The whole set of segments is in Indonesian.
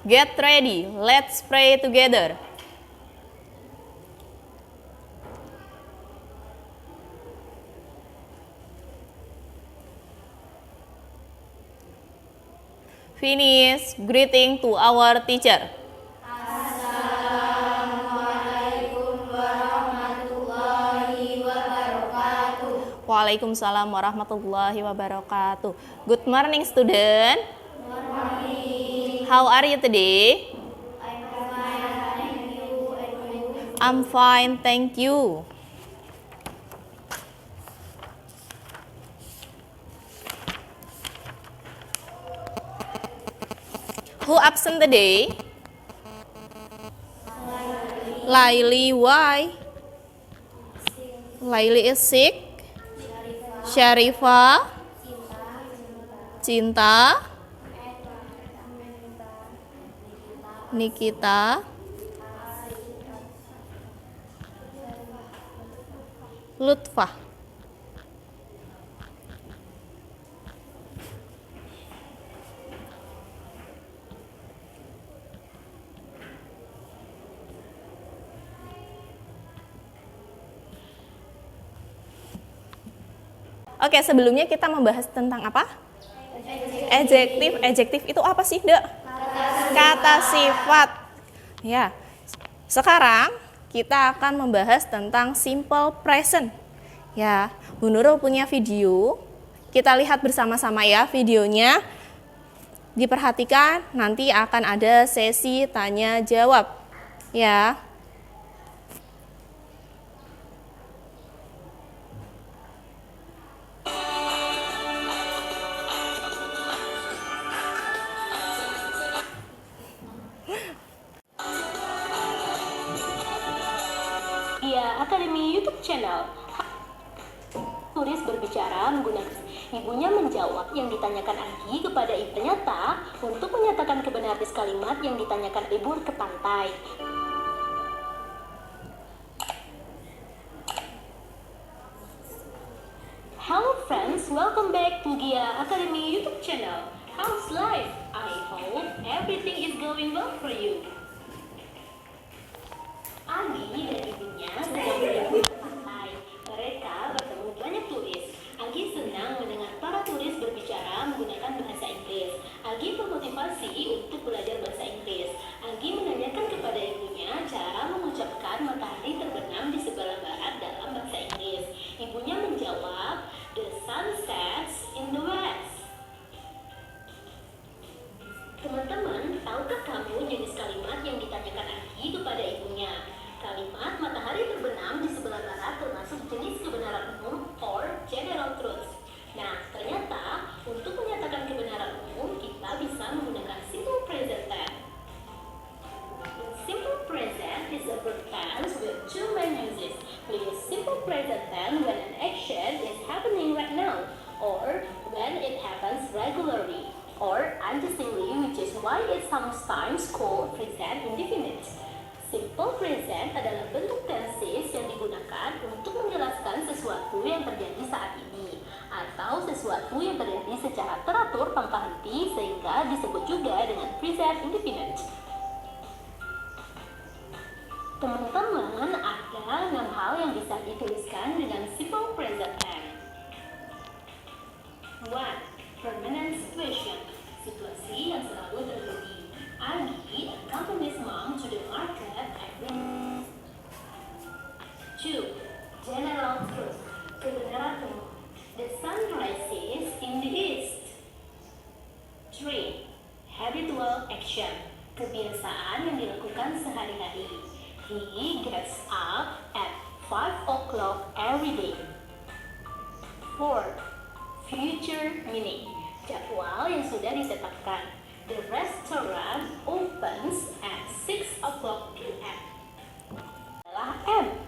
Get ready. Let's pray together. Finish. Greeting to our teacher. Assalamualaikum warahmatullahi wabarakatuh. Waalaikumsalam warahmatullahi wabarakatuh. Good morning, student. Good morning. How are you today? I'm fine, thank you. And you? I'm fine, thank you. Who absent today? Laili. Why? Laili is sick. Syarifah. Cinta. Nikita. Lutfah. Oke, sebelumnya kita membahas tentang apa? Adjektif. Adjektif itu apa sih, Dek? Kata sifat. Ya. Sekarang kita akan membahas tentang simple present. Ya, Bu Nurul punya video. Kita lihat bersama-sama ya videonya. Diperhatikan, nanti akan ada sesi tanya jawab. Ya. Akademi YouTube channel. Turis berbicara menggunakan ibunya menjawab yang ditanyakan Anggi kepada ibu. Ternyata untuk menyatakan kebenaran kalimat yang ditanyakan libur ke pantai. Hello friends, welcome back to Gia Academy YouTube channel. How's life? I hope everything is going well for you. Anggi dan ibunya sedang berlibur ke pantai. Mereka bertemu banyak turis. Anggi senang mendengar para turis berbicara menggunakan bahasa Inggris. Anggi termotivasi untuk belajar bahasa Inggris. Anggi menanyakan kepada ibunya cara mengucapkan matahari terbenam di sebelah barat dalam bahasa Inggris. Ibunya menjawab, "The sun sets in the west." Teman-teman, tahukah kamu jenis kalimat yang ditanyakan Anggi kepada ibunya? Kalimat matahari terbenam di sebelah barat termasuk jenis kebenaran umum or general truth. Nah, ternyata untuk menyatakan kebenaran umum kita bisa menggunakan simple present tense. Simple present is a verb tense with two main uses. We use simple present tense when an action is happening right now or when it happens regularly or undistinctly, which is why it's sometimes called present indefinite. Simple present adalah bentuk tenses yang digunakan untuk menjelaskan sesuatu yang terjadi saat ini atau sesuatu yang terjadi secara teratur tanpa henti sehingga disebut juga dengan present indefinite. Teman-teman, ada 6 hal yang bisa dituliskan dengan simple present tense. 1. Permanent situation, situasi yang selalu terjadi. Anggi accompanies mom to the market every. 2. General truth, kebenaran umum. The sun rises in the east. 3. Habitual action, kebiasaan yang dilakukan sehari-hari. He gets up at 5 o'clock every day. 4. Future meaning, jadwal yang sudah ditetapkan. The restaurant opens at 6 o'clock p.m. Adalah M.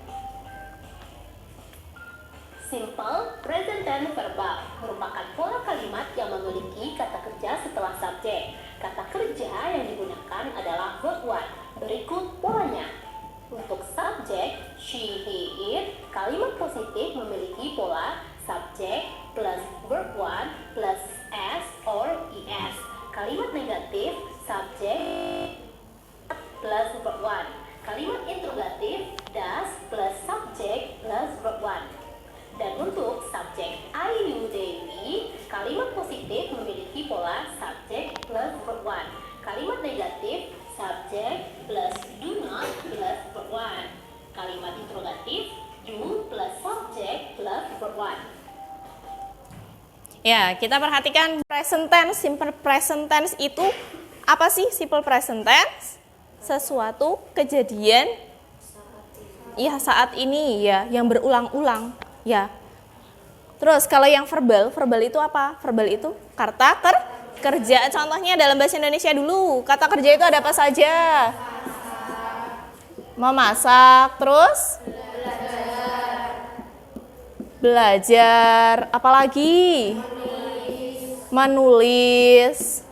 Simple present tense verbal merupakan pola kalimat yang memiliki kata kerja setelah subjek. Kata kerja yang digunakan adalah verb 1. Berikut polanya. Untuk subjek she, he, it, kalimat positif memiliki pola subjek plus verb 1 plus s or es. Kalimat negatif, subjek verb 1. Kalimat interrogatif does plus subject plus verb 1. Dan untuk subjek Ayu Dewi, kalimat positif memiliki pola subjek plus verb 1. Kalimat negatif subjek plus do not plus verb 1. Kalimat interrogatif do plus subjek plus verb 1. Ya, kita perhatikan present tense, simple present tense itu apa sih simple present tense? Sesuatu kejadian ya saat ini ya, yang berulang-ulang ya. Terus kalau yang verbal, verbal itu apa? Verbal itu kata kerja. Contohnya dalam bahasa Indonesia dulu, kata kerja itu ada apa saja? Memasak, terus belajar, apalagi? Menulis,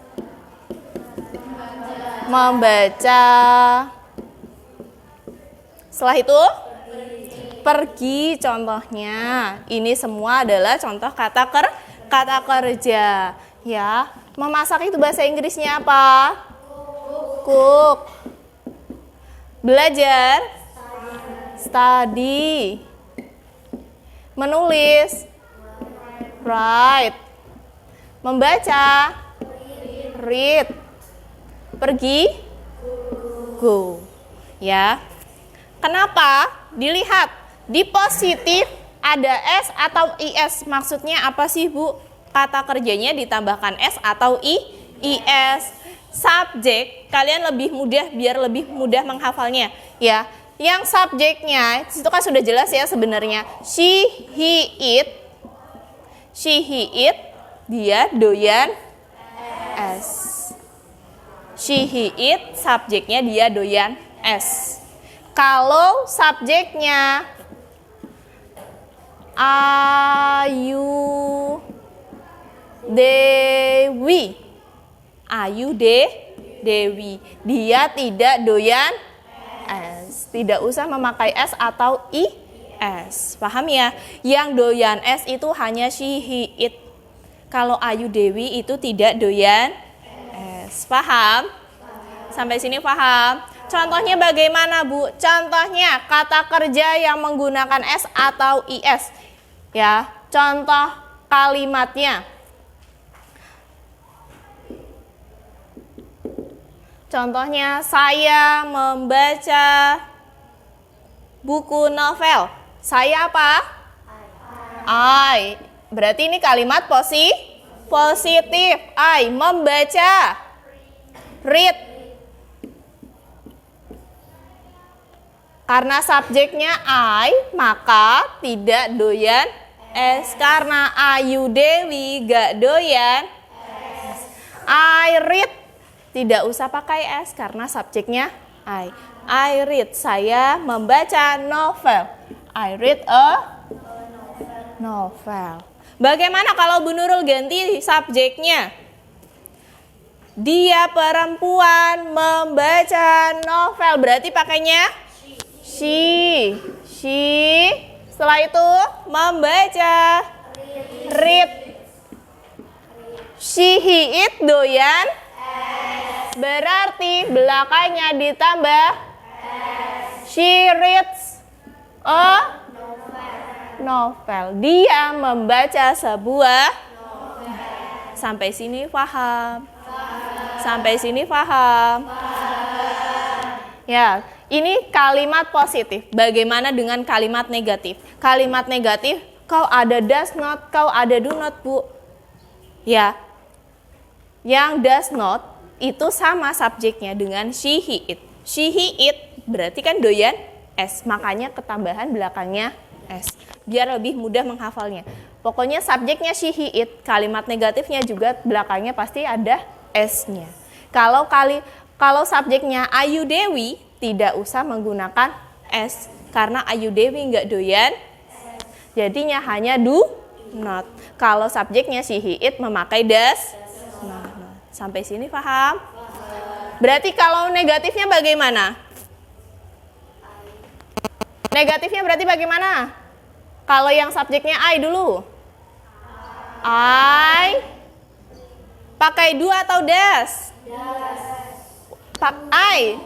membaca. Setelah itu pergi, contohnya. Ini semua adalah contoh kata kerja. Ya, memasak itu bahasa Inggrisnya apa? Cook. Belajar, study. Menulis, write. Membaca, read. Pergi, go. Ya. Kenapa? Dilihat di positif ada S atau IS. Maksudnya apa sih, Bu? Kata kerjanya ditambahkan S atau IS. Subjek, kalian lebih mudah biar lebih mudah menghafalnya, ya. Yang subjeknya itu kan sudah jelas ya sebenarnya. She, he, it. She, he, it. Dia doyan es. She, he, it. Subjeknya dia doyan es. Kalau subjeknya Ayu Dewi. Ayu Dewi. Dia tidak doyan es. Tidak usah memakai S atau IS. Paham ya? Yang doyan es itu hanya she, he, it. Kalau Ayu Dewi itu tidak doyan es. Paham? Sampai sini paham? Contohnya bagaimana, Bu? Contohnya kata kerja yang menggunakan S atau IS. Ya, contoh kalimatnya. Contohnya, saya membaca buku novel. Saya apa? I. Berarti ini kalimat positif. I membaca. Read. Karena subjeknya I, maka tidak doyan es. Karena Ayu Dewi gak doyan es. I read. Tidak usah pakai S karena subjeknya I. I read, saya membaca novel. I read a novel. Bagaimana kalau Bu Nurul ganti subjeknya? Dia perempuan membaca novel. Berarti pakainya she. Setelah itu membaca. Read. She, he, it doyan. Berarti belakangnya ditambah she reads a novel. Dia membaca sebuah novel. Sampai sini paham? Sampai sini paham? Ya, ini kalimat positif. Bagaimana dengan kalimat negatif? Kalimat negatif, kau ada does not, kau ada do not, Bu. Ya. Yang does not itu sama subjeknya dengan she, he, it. She, he, it berarti kan doyan es. Makanya ketambahan belakangnya es. Biar lebih mudah menghafalnya. Pokoknya subjeknya she, he, it. Kalimat negatifnya juga belakangnya pasti ada S-nya. Kalau subjeknya Ayu Dewi tidak usah menggunakan S. Karena Ayu Dewi nggak doyan. Jadinya hanya do not. Kalau subjeknya she, he, it memakai does. Sampai sini paham? Berarti kalau negatifnya bagaimana? Negatifnya berarti bagaimana? Kalau yang subjeknya I dulu. I. Pakai do atau does? I.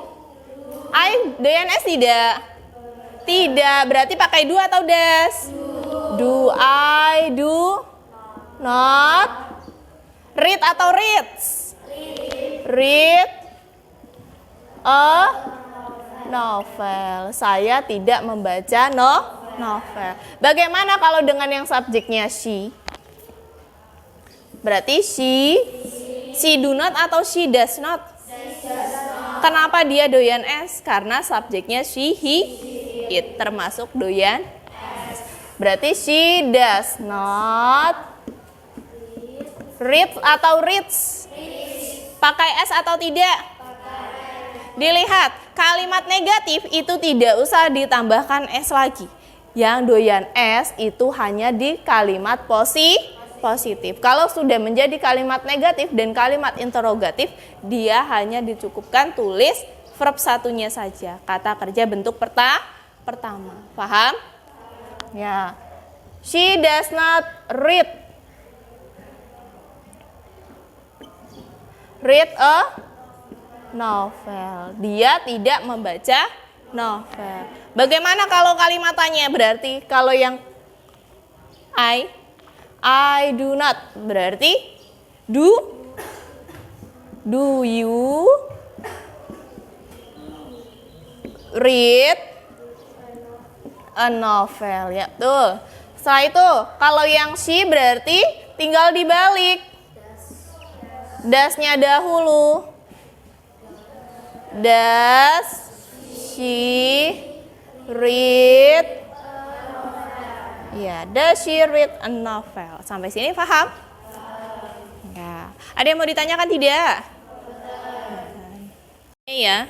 I doyan es tidak? Tidak, berarti pakai do atau does? Do I do not read atau reads? Read a novel. Saya tidak membaca novel. Bagaimana kalau dengan yang subjeknya she? Berarti she do not atau she does not? Kenapa dia doyan es? Karena subjeknya she, he, it, termasuk doyan es. Berarti she does not read atau reads? Pakai es atau tidak? Dilihat, kalimat negatif itu tidak usah ditambahkan es lagi. Yang doyan es itu hanya di kalimat positif. Kalau sudah menjadi kalimat negatif dan kalimat interrogatif, dia hanya dicukupkan tulis verb satunya saja. Kata kerja bentuk pertama. Paham? Ya. She does not read a novel. Dia tidak membaca novel. Bagaimana kalau kalimatannya? Berarti kalau yang I do not, berarti do you read a novel? Ya, tuh. Setelah itu, kalau yang she berarti tinggal dibalik. Das-nya dahulu. Does she read? Ya, does she read a novel? Sampai sini paham? Ya. Ada yang mau ditanyakan tidak? Iya.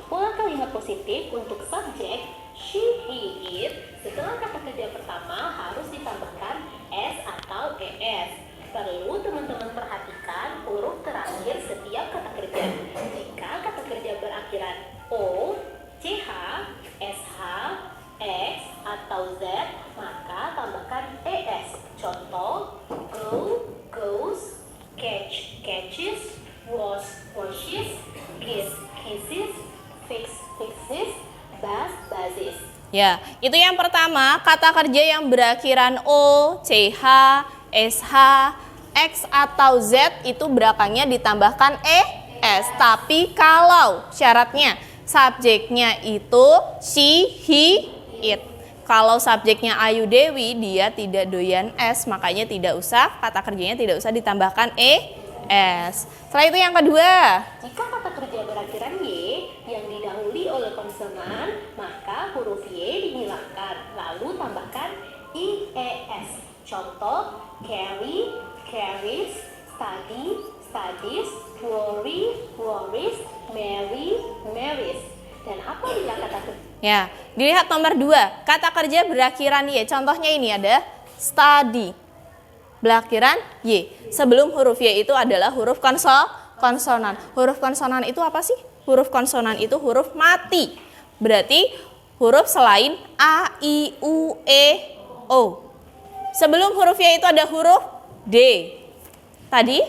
Pola kalimat positif untuk subjek she, he, it setelah kata kerja pertama harus ditambahkan s atau es. Perlu teman-teman perhatikan huruf terakhir setiap kata kerja. Jika kata kerja berakhiran o, ch, sh, x atau z, maka tambahkan es. Contoh, go, goes, catch, catches, wash, washes, kiss, kisses, fix, fixes, buzz, buzzes. Ya, itu yang pertama, kata kerja yang berakhiran o, ch, sh, x atau z itu belakangnya ditambahkan es. Tapi kalau syaratnya subjeknya itu she, he, it. Kalau subjeknya Ayu Dewi, dia tidak doyan es, makanya tidak usah, kata kerjanya tidak usah ditambahkan es. Setelah itu yang kedua. Jika kata kerja berakhiran y yang didahului oleh konsonan, maka huruf y dihilangkan, lalu tambahkan ies. Contoh, carry, carries, study, studies, worry, worries, marry, marries. Dan apabila kata kerja? Ya, dilihat nomor 2. Kata kerja berakhiran y. Contohnya ini ada study. Berakhiran y. Sebelum huruf y itu adalah huruf konsonan. Huruf konsonan itu apa sih? Huruf konsonan itu huruf mati. Berarti huruf selain a, i, u, e, o. Sebelum huruf y itu ada huruf d. Tadi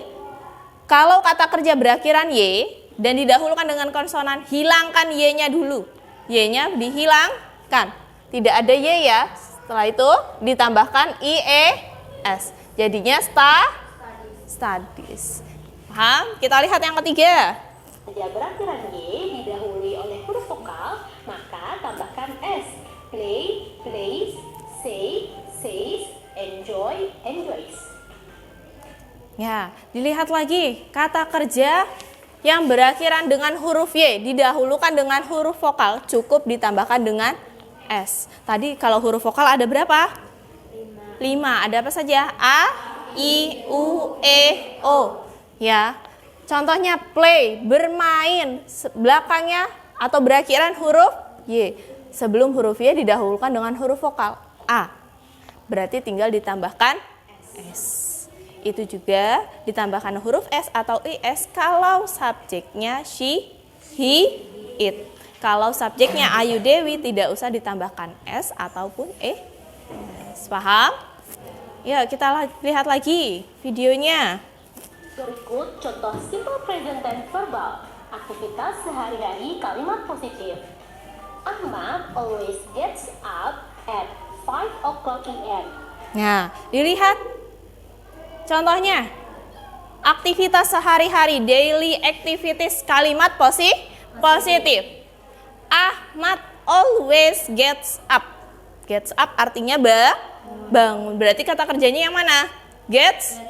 kalau kata kerja berakhiran y dan didahulukan dengan konsonan, hilangkan y-nya dulu. Y-nya dihilangkan. Tidak ada y ya. Setelah itu ditambahkan ies. Jadinya studies. Paham? Kita lihat yang ketiga. Kerja berakhiran y didahului oleh huruf vokal, maka tambahkan s. Play, plays, say, says, enjoy, enjoys. Ya, dilihat lagi. Kata kerja yang berakhiran dengan huruf y didahulukan dengan huruf vokal, cukup ditambahkan dengan s. Tadi kalau huruf vokal ada berapa? 5. Ada apa saja? A, I, U, E, O. Ya. Contohnya play, bermain, belakangnya atau berakhiran huruf y. Sebelum huruf y didahulukan dengan huruf vokal A. Berarti tinggal ditambahkan s. Itu juga ditambahkan huruf s atau is kalau subjeknya she, he, it. Kalau subjeknya Ayu Dewi tidak usah ditambahkan s ataupun es. Paham? Ya, kita lihat lagi videonya. Berikut contoh simple present tense verbal. Aktivitas sehari-hari kalimat positif. Ahmad always gets up at 5 o'clock a.m. Nah, dilihat contohnya. Aktivitas sehari-hari, daily activities, kalimat positif. Ahmad always gets up. Gets up artinya bangun. Berarti kata kerjanya yang mana? Gets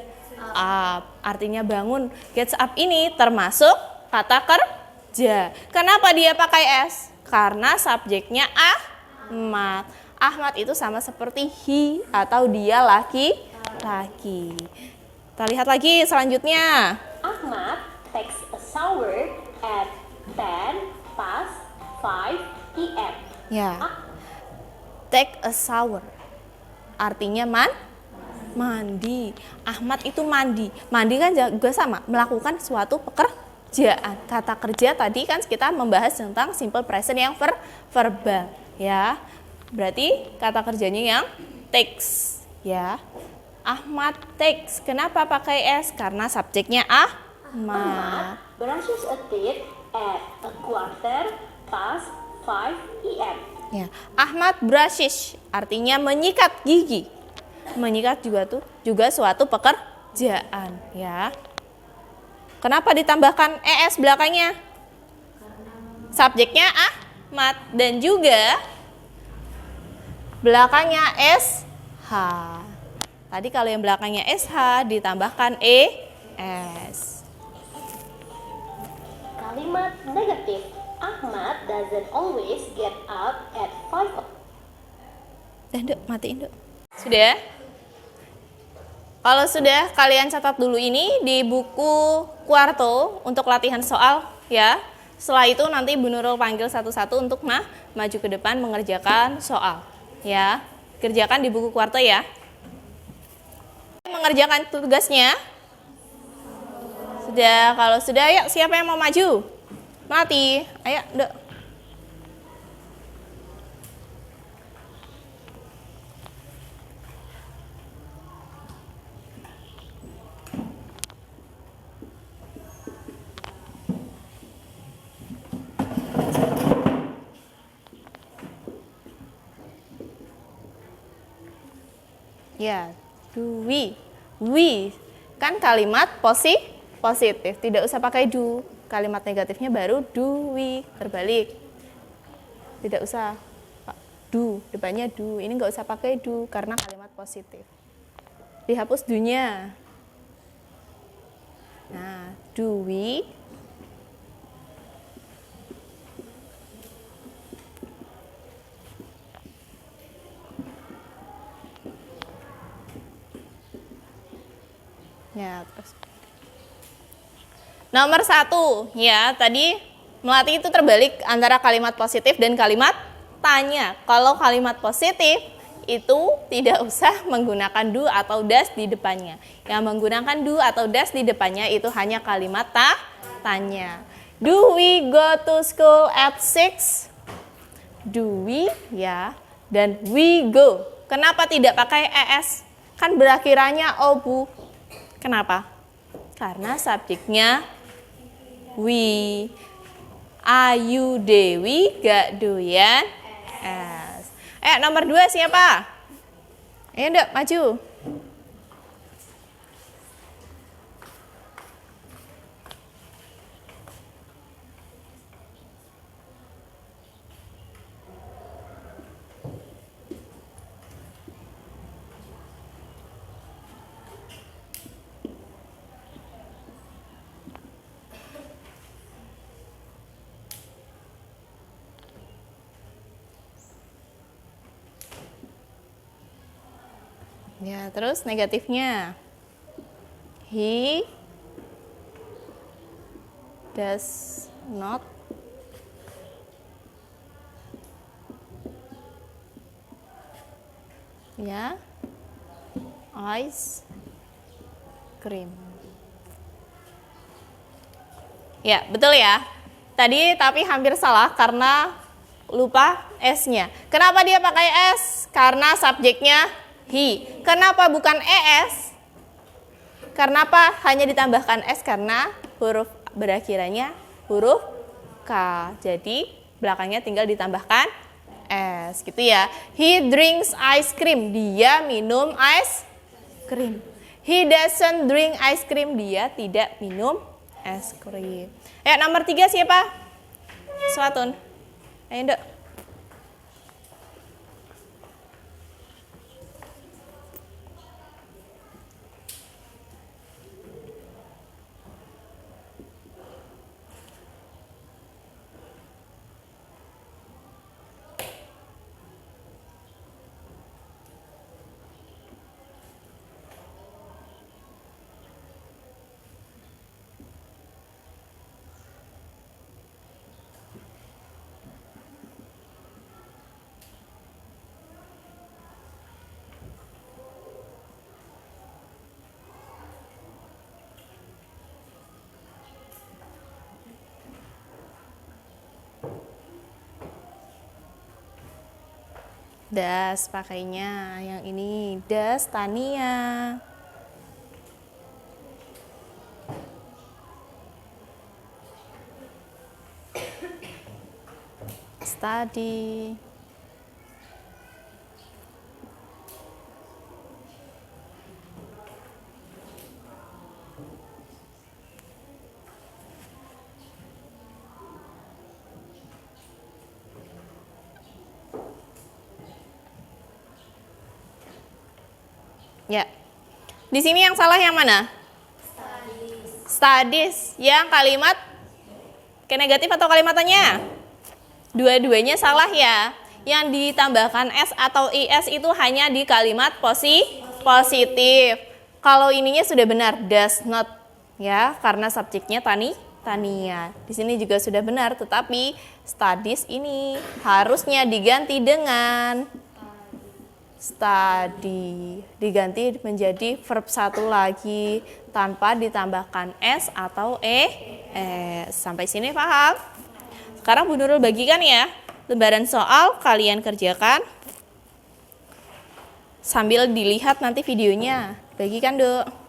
up. Artinya bangun. Gets up ini termasuk kata kerja. Kenapa dia pakai S? Karena subjeknya Ahmad. Ahmad itu sama seperti he atau dia laki-laki. Kita lihat lagi selanjutnya. Ahmad takes a shower at 10 past 5 p.m. Ya. Take a shower. Artinya mandi. Ahmad itu mandi. Mandi kan juga sama, melakukan suatu pekerjaan. Kata kerja tadi kan kita membahas tentang simple present yang verbal, ya. Berarti kata kerjanya yang takes, ya. Ahmad takes. Kenapa pakai S? Karena subjeknya Ahmad. Brushes a teeth at a quarter past 5 p.m. Ya, Ahmad brushes artinya menyikat gigi. Menyikat juga suatu pekerjaan, ya. Kenapa ditambahkan ES belakangnya? Subjeknya Ahmad dan juga belakangnya SH. Tadi kalau yang belakangnya SH ditambahkan ES. Kalimat negatif. Ahmad doesn't always get up at 5 o'clock. Duk, matiin, Duk. Sudah? Kalau sudah, kalian catat dulu ini di buku Kuarto untuk latihan soal, ya. Setelah itu nanti Bu Nurul panggil satu-satu untuk maju ke depan mengerjakan soal, ya. Kerjakan di buku Kuarto, ya. Mengerjakan tugasnya. Sudah, kalau sudah, yuk siapa yang mau maju? Mati, ayo, Duk. Ya, do we kan kalimat positif, tidak usah pakai do. Kalimat negatifnya baru do we, terbalik. Tidak usah do, depannya do. Ini nggak usah pakai do karena kalimat positif. Dihapus do-nya. Nah, do we ya, terus nomor 1, ya, tadi melatih itu terbalik antara kalimat positif dan kalimat tanya. Kalau kalimat positif itu tidak usah menggunakan do atau does di depannya. Yang menggunakan do atau does di depannya itu hanya kalimat tanya. Do we go to school at 6? Do we, ya, dan we go. Kenapa tidak pakai es? Kan berakhirannya obu. Kenapa? Karena subjeknya we. Ayu Dewi gak doyan es. Nomor 2 siapa? Ayo Dek, maju. Ya, terus negatifnya. He does not ya ice cream. Ya, betul ya. Tadi tapi hampir salah karena lupa S-nya. Kenapa dia pakai S? Karena subjeknya he. Kenapa bukan ES? Karena apa? Hanya ditambahkan S karena huruf berakhirannya huruf K. Jadi belakangnya tinggal ditambahkan S gitu ya. He drinks ice cream. Dia minum ice cream. He doesn't drink ice cream. Dia tidak minum es krim. Ayo nomor 3 siapa? Suatun. Ayo Dok. Das pakainya yang ini, das Tania. Study. Ya. Di sini yang salah yang mana? Studies. Yang kalimat ke negatif atau kalimatannya? Dua-duanya salah ya. Yang ditambahkan S atau IS itu hanya di kalimat positif. Kalau ininya sudah benar, does not ya, karena subjeknya Tania. Di sini juga sudah benar, tetapi studies ini harusnya diganti dengan study, diganti menjadi verb satu lagi tanpa ditambahkan S atau Sampai sini paham? Sekarang Bu Nurul bagikan ya lembaran soal, kalian kerjakan sambil dilihat nanti videonya. Bagikan Dok.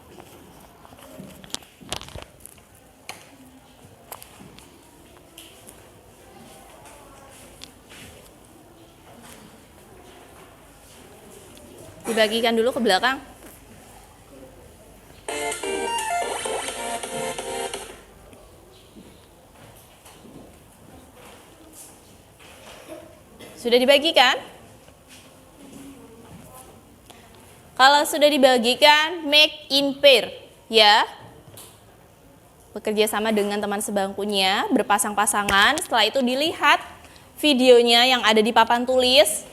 Dibagikan dulu ke belakang. Sudah dibagikan? Kalau sudah dibagikan, make in pair ya. Bekerja sama dengan teman sebangkunya, berpasang-pasangan. Setelah itu dilihat videonya yang ada di papan tulis.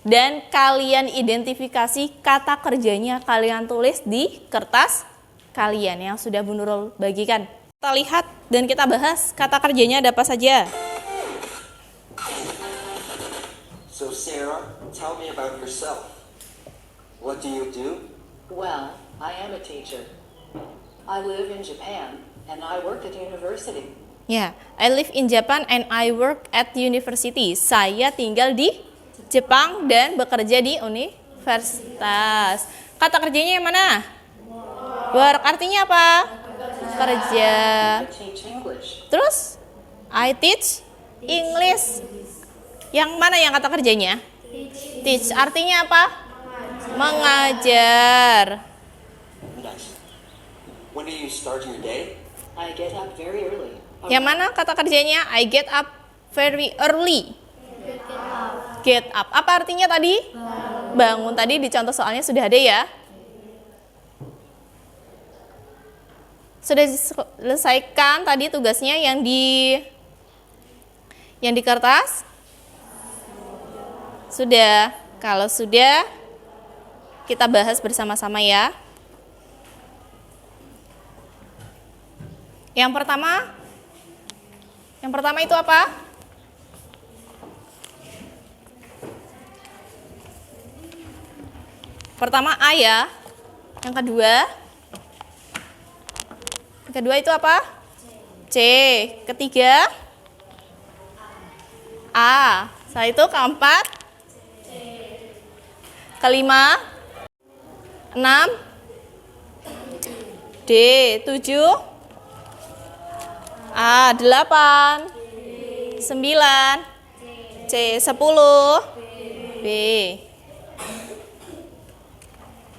Dan kalian identifikasi kata kerjanya, kalian tulis di kertas kalian yang sudah Bu Nurul bagikan. Kita lihat dan kita bahas kata kerjanya ada apa saja. So Sarah, tell me about yourself. What do you do? Well, I am a teacher. I live in Japan and I work at university. Ya, I live in Japan and I work at university. Saya tinggal di Jepang dan bekerja di universitas. Kata kerjanya yang mana? Work. Artinya apa? Kerja. I teach English. Terus I teach English. Yang mana yang kata kerjanya? Teach. Artinya apa? Mengajar. Nice. When do you start your day? I get up very early. Yang mana kata kerjanya? I get up very early. Get up. Apa artinya tadi? Bangun. Tadi di contoh soalnya sudah ada ya. Sudah diselesaikan tadi tugasnya yang di kertas? Sudah. Kalau sudah, kita bahas bersama-sama ya. Yang pertama itu apa? Pertama A ya. Yang kedua itu apa? C. Ketiga A. Setelah itu keempat kelima 6 D 7. A 8. 9. C 10. B.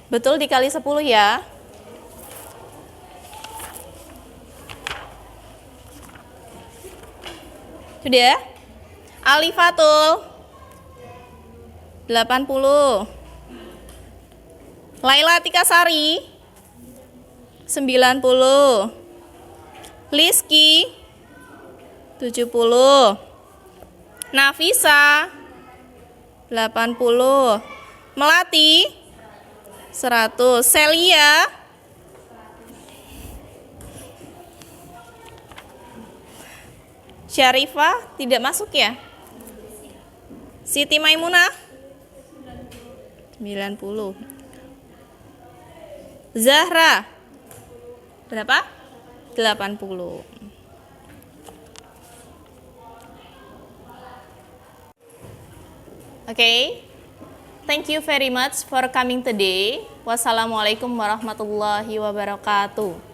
Betul dikali 10 ya. Sudah? Alifatul 80. Laila Tikasari 90. Liski 70. Nafisa 80. Melati 100. Celia Syarifah tidak masuk ya? Siti Maimunah 90. Zahra berapa? 80. Okay. Thank you very much for coming today. Wassalamualaikum warahmatullahi wabarakatuh.